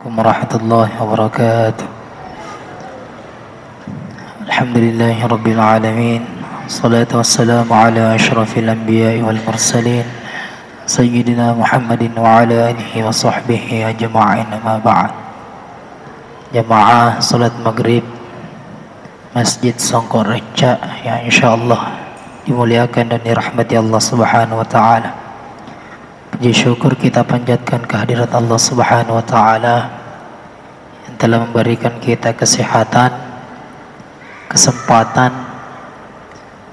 ورحمة الله وبركاته. الحمد لله رب العالمين، الصلاة والسلام على أشرف الأنبياء والمرسلين سيدنا محمد وعلى آله وصحبه أجمعين. أما بعد. Jamaah salat maghrib Masjid Songkor Reca yang insyaallah dimuliakan dan dirahmati Allah Subhanahu wa taala. Puji syukur kita panjatkan kehadirat Allah Subhanahu wa taala yang telah memberikan kita kesehatan, kesempatan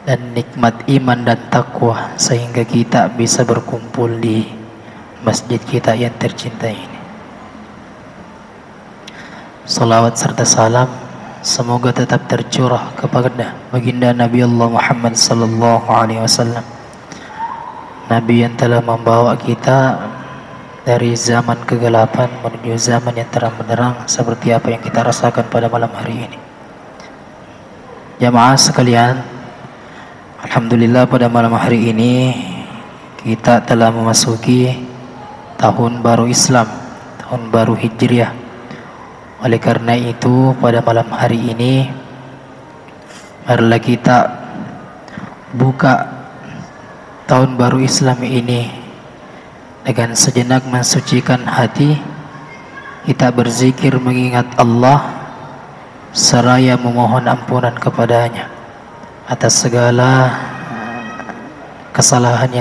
dan nikmat iman dan takwa sehingga kita bisa berkumpul di masjid kita yang tercinta ini. Salawat serta salam semoga tetap tercurah kepada baginda Nabi Allah Muhammad sallallahu alaihi wasallam, Nabi yang telah membawa kita dari zaman kegelapan menuju zaman yang terang benderang seperti apa yang kita rasakan pada malam hari ini. Jamaah sekalian, alhamdulillah pada malam hari ini kita telah memasuki tahun baru Islam, tahun baru Hijriah. Oleh karena itu pada malam hari ini marilah kita buka tahun baru Islam ini dengan sejenak mensucikan hati, kita berzikir mengingat Allah seraya memohon ampunan kepadanya atas segala kesalahan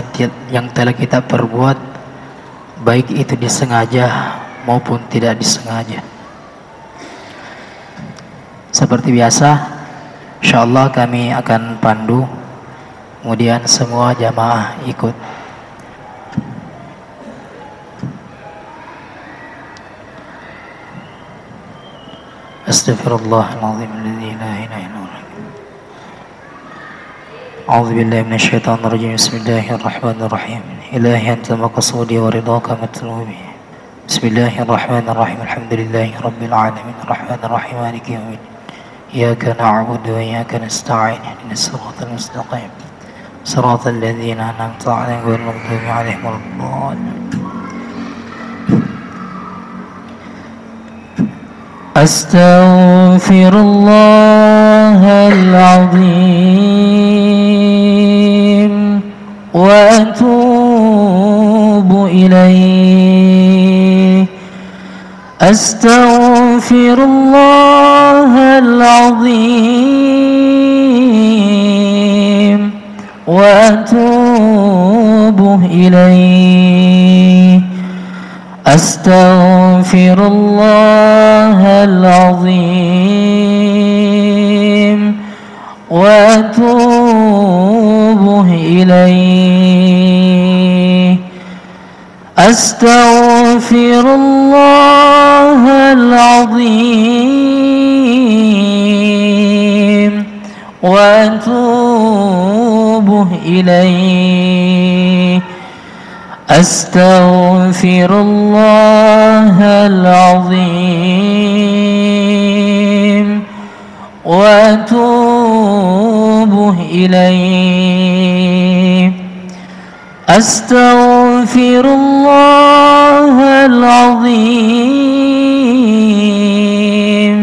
yang telah kita perbuat, baik itu disengaja maupun tidak disengaja. Seperti biasa, insyaallah kami akan pandu, kemudian semua jamaah ikut. Astaghfirullahaladzim alladzi la ilaha illa huwa. A'udzu billahi minasyaitonir rajim. Bismillahirrahmanirrahim. Ilahi anta maqsudi wa ridhaka matlubi. Bismillahirrahmanirrahim. Alhamdulillahi rabbil alamin. Arrahmanir rahim. Maliki yaumiddin. إياك نعبد وإياك نستعين اهدنا الصراط المستقيم صراط الذين أنعمت عليهم غير المغضوب عليهم ولا الضالين. أستغفر الله العظيم وأتوب إليه. أستغفر الله العظيم وأتوب إليه. أستغفر الله العظيم وأتوب إليه. أستغفر الله العظيم وأتوب إليه. أستغفر الله العظيم وأتوب إليه. أستغفر الله العظيم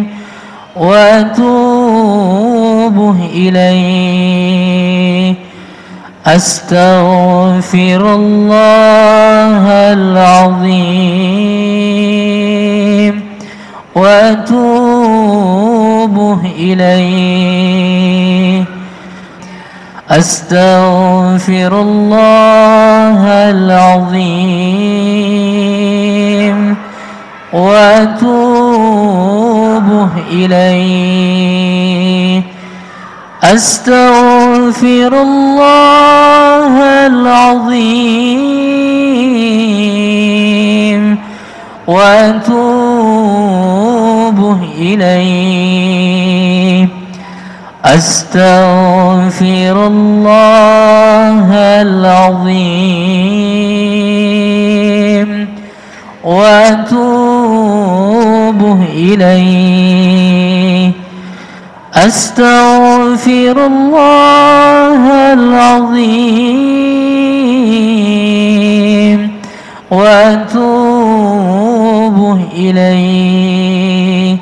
وأتوب إليه. أستغفر الله العظيم وأتوب إليه. أستغفر الله العظيم وأتوب إليه. أستغفر الله العظيم وأتوب إليه. أستغفر الله العظيم وأتوب إليه. أستغفر الله العظيم وأتوب إليه.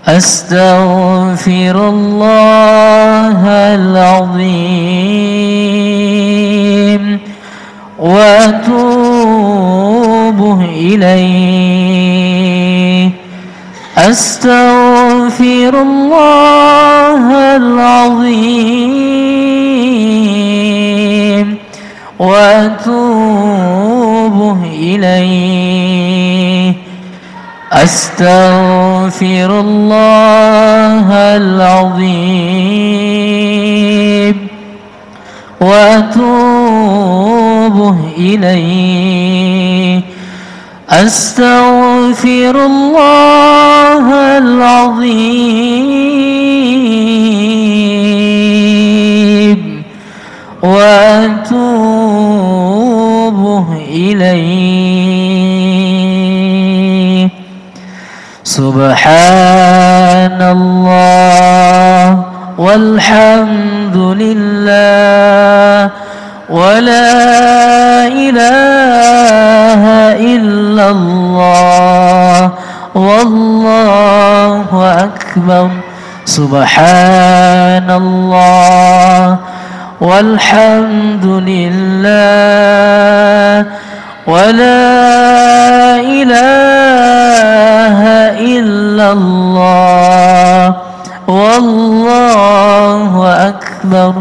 أستغفر الله العظيم وأتوب إليه. أستغفر الله العظيم وأتوب إليه. أستغفر الله العظيم وأتوب إليه. أستغفر الله العظيم وأتوب إليه. سبحان الله والحمد لله ولا إله إلا الله والله أكبر. سبحان الله والحمد لله ولا إله إلا الله والله أكبر.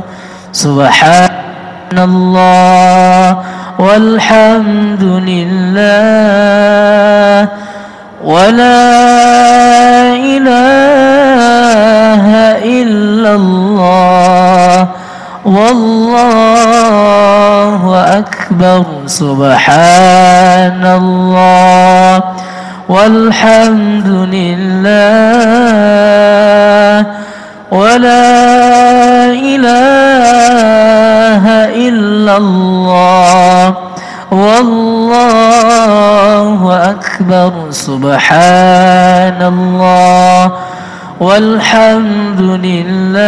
سبحان الله والحمد لله ولا إله إلا الله والله أكبر. سبحان الله والحمد لله ولا إله إلا الله والله أكبر. سبحان الله والحمد لله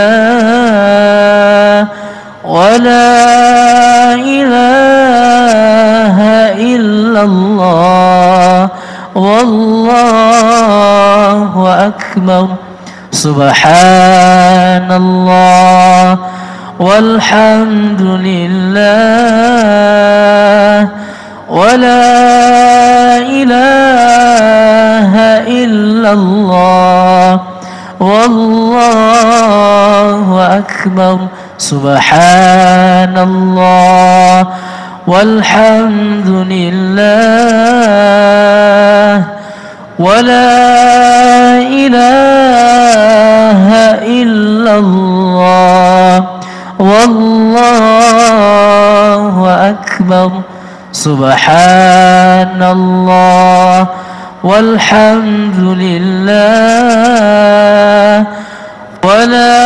ولا إله إلا الله والله أكبر. سبحان الله والحمد لله ولا إله إلا الله والله أكبر. سبحان الله والحمد لله ولا إله إلا الله والله أكبر. سبحان الله والحمد لله ولا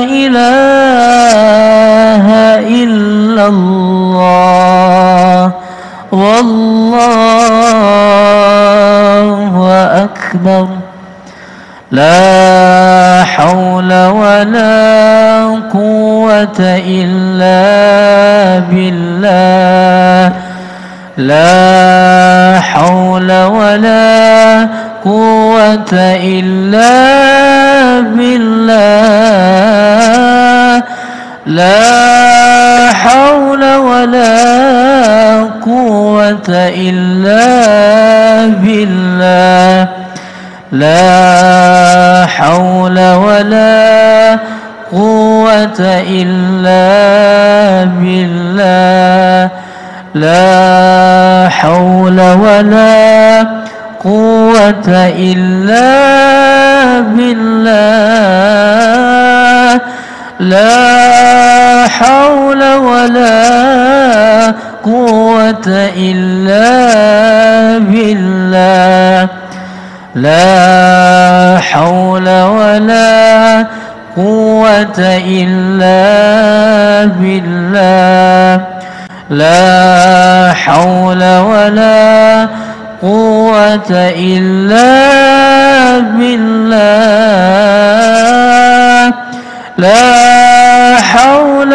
إله إلا الله والله أكبر. لا حول ولا قوة إلا بالله. لا حول ولا قوة إلا بالله. لا حول ولا قوة إلا بالله. لا حول ولا قوة إلا بالله. لا حول ولا قوة إلا بالله. لا حول ولا قوة إلا بالله. لا حول ولا قوة إلا بالله. لا حول ولا قوة إلا بالله. لا حول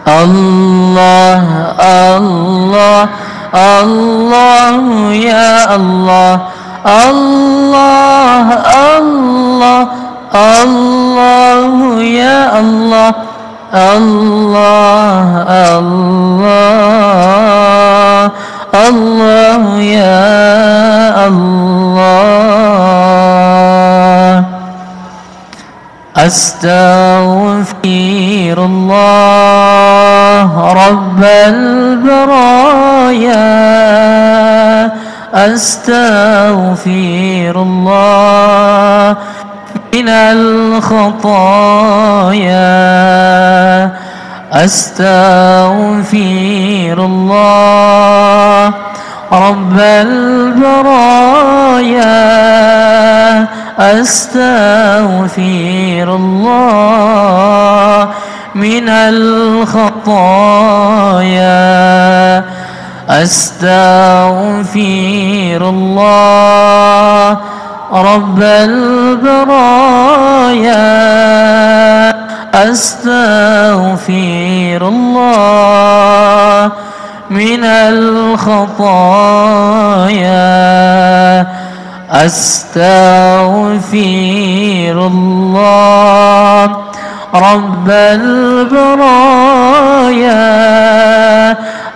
الله الله الله يا الله الله الله الله يا الله الله الله الله يا الله أستغفر الله رب البرايا أستغفر الله من الخطايا أستغفر الله رب البرايا أستغفر الله من الخطايا أستغفر الله رب البرايا أستغفر الله من الخطايا أستغفر الله رب البرايا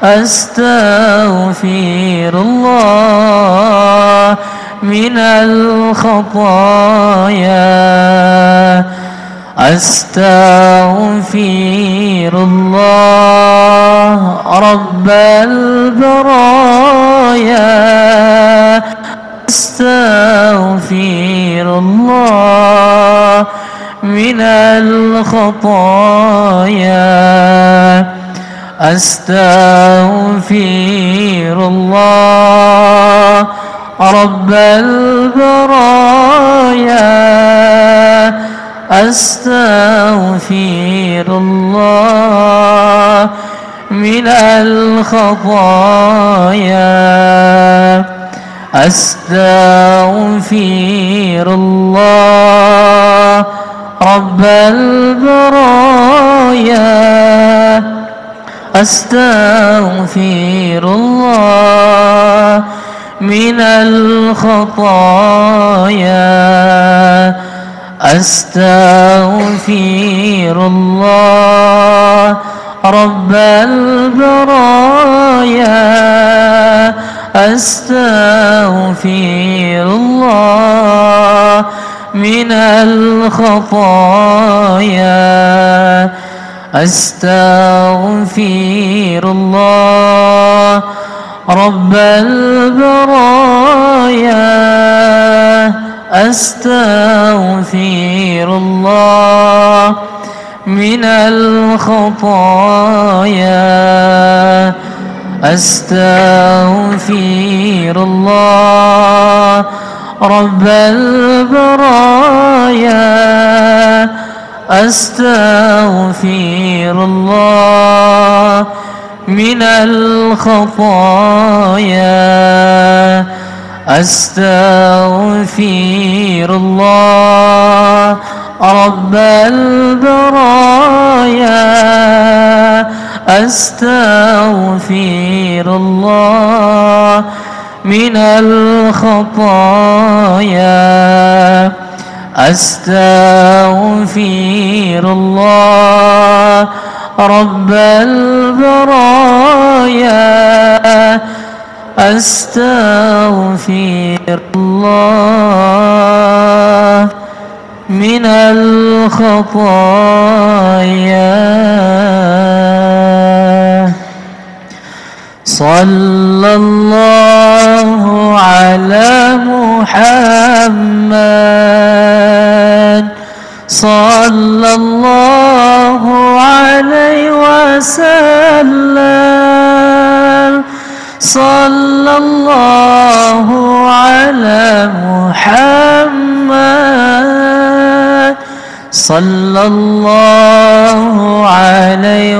أستغفر الله من الخطايا أستغفر الله رب البرايا أستغفر الله من الخطايا أستغفر الله رب البرايا أستغفر الله من الخطايا أستغفر الله رب البرايا أستغفر الله من الخطايا أستغفر الله رب البرايا أستغفر الله من الخطايا أستغفر الله رب البرايا أستغفر الله من الخطايا أستغفر الله رب البرايا أستغفر الله من الخطايا أستغفر الله رب البرايا أستغفر الله من الخطايا أستغفر الله رب البرايا أستغفر الله من الخطايا صلى الله على محمد صلى الله عليه وسلم صلى الله على محمد صلى الله عليه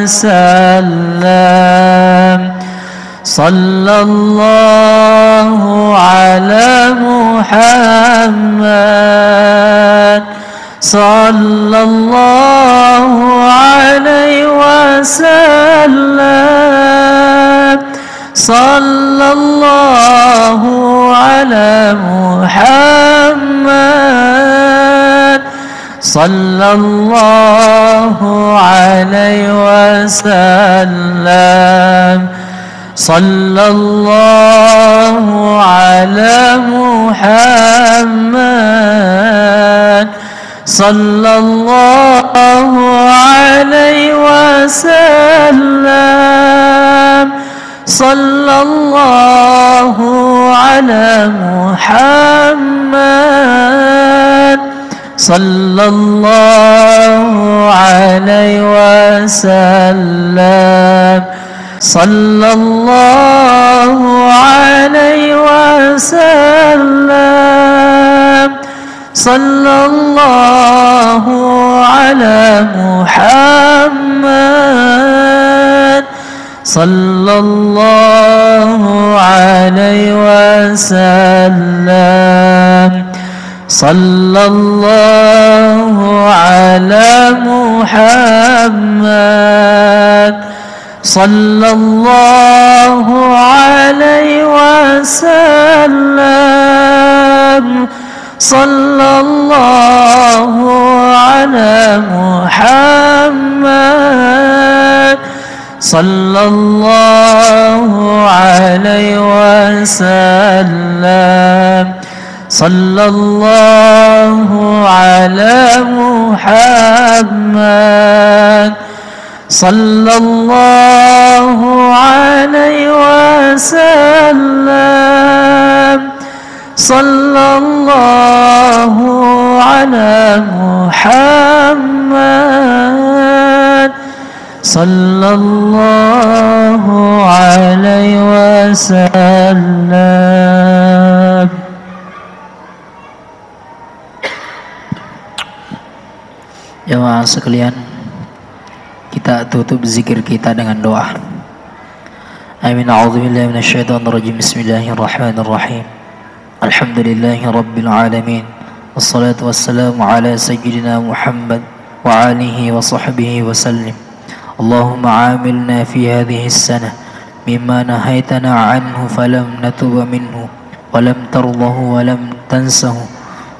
وسلم صلى الله على محمد صلى الله عليه وسلم صلى الله على محمد صلى الله عليه وسلم صلى الله على محمد صلى الله عليه وسلم صلى الله على محمد صلى الله عليه وسلم صلى الله عليه وسلم صلى الله على محمد صلى الله عليه وسلم صلى الله على محمد صلى الله عليه وسلم صلى الله على محمد صلى الله عليه وسلم صلى الله على محمد صلى الله عليه وسلم صلى الله على محمد صلى الله عليه وسلم. Jamaah sekalian, kita tutup zikir kita dengan doa. Amin. A'udzubillahi minasyaitonirrajim. Bismillahirrahmanirrahim. Alhamdulillahi rabbil alamin. Wassalatu wassalamu ala sayyidina Muhammad wa alihi wa sahbihi wa sallim. Allahumma amilna fi hadhihi as-sanah mimma nahaitana anhu falam natuba minhu wa lam tardahu wa lam tansahu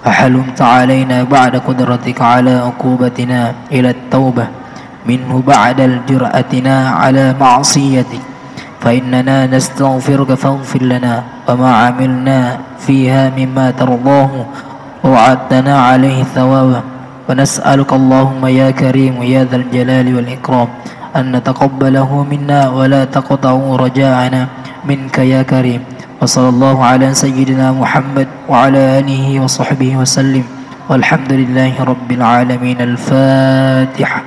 فحلمت علينا بعد قدرتك على عقوبتنا إلى التوبة منه بعد الجرأتنا على معصيتك فإننا نستغفرك فاغفر لنا وما عملنا فيها مما ترضاه ووعدتنا عليه ثوابا ونسألك اللهم يا كريم يا ذا الجلال والإكرام أن نتقبله منا ولا تقطعه رجاءنا منك يا كريم. وصلى الله على سيدنا محمد وعلى آله وصحبه وسلم والحمد لله رب العالمين. الفاتحة.